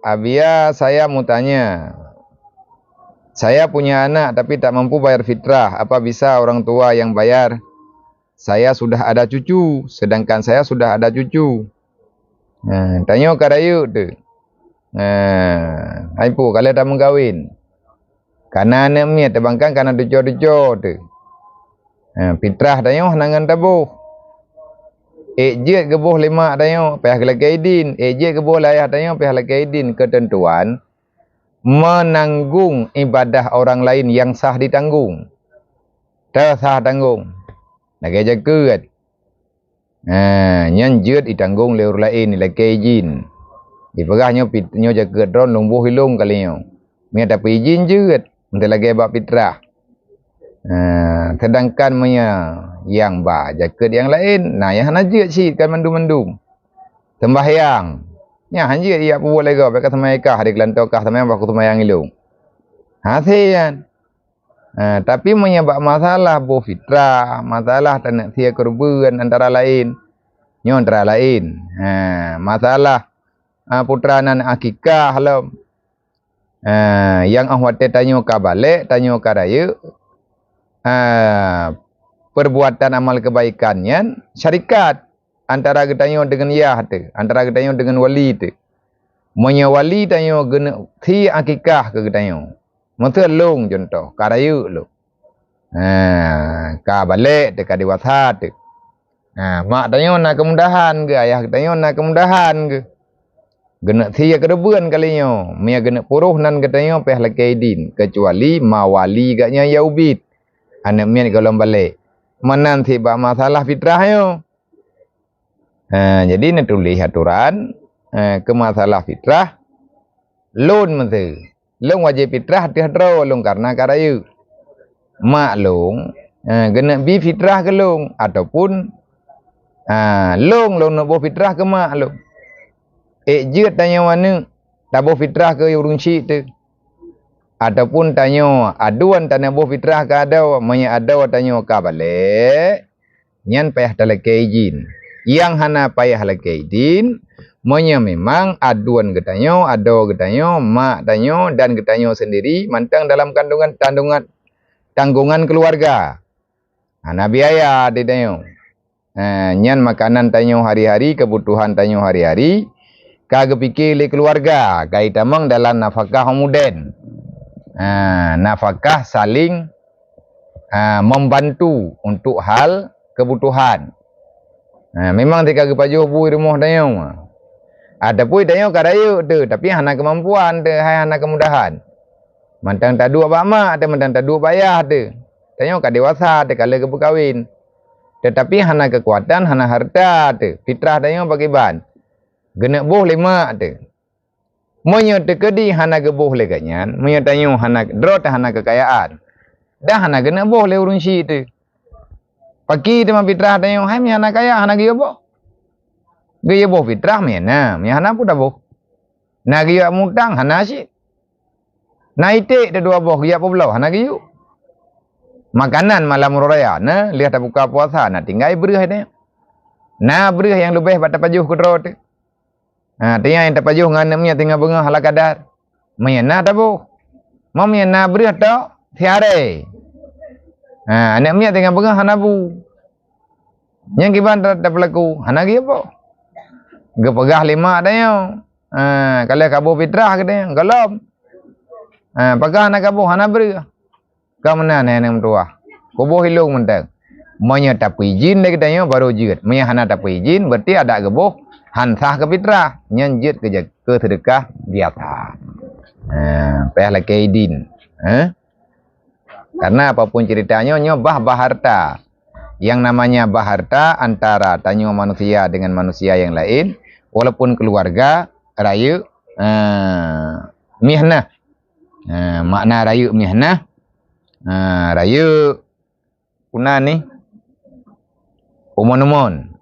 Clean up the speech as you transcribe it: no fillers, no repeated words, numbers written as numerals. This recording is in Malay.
Abia saya mau tanya. Saya punya anak tapi tak mampu bayar fitrah. Apa bisa orang tua yang bayar? Saya sudah ada cucu, sedangkan saya sudah ada cucu. Tanya karayu tu. Aipu kalau dah mengkawin. Karena anak mi terbangkan karena dujo-dujo tu. Fitrah tanya nangan tabuh. Ejit gebuh 5 tanya pihak lakaidin. Ejit gebuh layah tanya pihak lakaidin. Ketentuan menanggung ibadah orang lain yang sah ditanggung. Tak sah tanggung. Nak kerja kuat. Nyan jut ditanggung oleh orang lain ni lakaidin. Iparahnya nyo jaga dron lumbuh hilung kali nyo. Mia dapat izin jut untuk lagi bab fitrah. Sedangkan mia yang ba jaga yang lain, nah yang najut sikkan mendum-mendum. Sembahyang. Nya hanya ia pun boleh gak pakai semaikah di kelantokah sembahyang baku sembahyang ilung. Hasian. Tapi menyebab masalah bu fitrah, masalah tak nak sia korban antara lain. Nyo antara lain. Masalah putra nan akikah halam. Yang ahwate tanyo ka balik, tanyo ka raya. Perbuatan amal kebaikannya syarikat antara getanyo dengan yah tu, antara getanyo dengan wali tu. Monya wali tanyo gena thi akikah ke getanyo. Mesti long contoh, karayu lu. Ka balik te ka dewasa tu. Mak tanyo nak kemudahan ke, ayah getanyo nak kemudahan ke. Gena thi kedebuan kalinyo, mia gena puruh nan getanyo peh lakaidin kecuali mawali gaknya yaubit. Anak mia golong balik. Manan tiba masalah fitrahnya. Jadi nak tulis aturan ke masalah fitrah loan mesti. Long wajib fitrah tiadro long karena karayu. Mak long kena bi fitrah ke long ataupun long nak buat fitrah ke mak long. Jut tanya mana tak buat fitrah ke urung syik tu. Ataupun tanya aduan tanah buat fitrah ke ada, manya ada tanya ka balik. Nyan payah talakai izin. Yang hana payah lakaidin, monya memang aduan getanyo, ado getanyo, mak tanyo dan getanyo sendiri mantang dalam tanggungan keluarga. Ana biaya di tanyo. Nyan makanan tanyo hari-hari, kebutuhan tanyo hari-hari, kagak pikir le keluarga, kai tamang dalam nafkah homuden. Nafkah saling membantu untuk hal kebutuhan. Memang tika kepajuh bui rumah tanyo. Ada pun tanyo karayu tu, tapi hana kemampuan tu, hai hana kemudahan. Mantang tak dua bama, ada mantang tak dua bayah tu. Tanyo ka dewasa tu kala kebukawin. Tetapi hana kekuatan, hana harta tu. Fitrah tanyo bagi ban. Gena boh 5 tu. Monya tekedi hana gebuh leganyan, monya tanyo hana drot hana kekayaan. Dah hana gena boh le urun syik tu. Pagi tema fitrah tanyo, hai mi hana kaya, hana giyo boh. Giyo boh fitrah mi hana pun dah boh. Na giyo mutang hana syik. Na itik de dua boh giyo belau hana giyo. Makanan malam raya na lihat buka puasa na tinggal berih tanyo. Na berih yang lebih pada pajuh kudro tu. Tiang yang terpajuh dengan namanya tinggal bengah ala kadar. Mayana tabu. Mayana berih tak tiare. Anak mia tinggal bengah hanabu. Yang kiban tak berlaku hanagi apa? Gepegah 5 adanya. Kalau kabu fitrah katanya galom. Pegah nak kabu hanabri. Kamana nenek tua. Kubu hilung mentang. Manya tak izin lagi katanya baru jut. Maya hana tak izin berarti ada gebuh hansah ke fitrah. Nyanjut ke sedekah biasa. Payah lakaidin. Karena apapun ceritanya nyobah baharta. Yang namanya baharta antara tanyo manusia dengan manusia yang lain. Walaupun keluarga raya mihnah. Makna raya mihnah. Raya kuna ni umon-umon.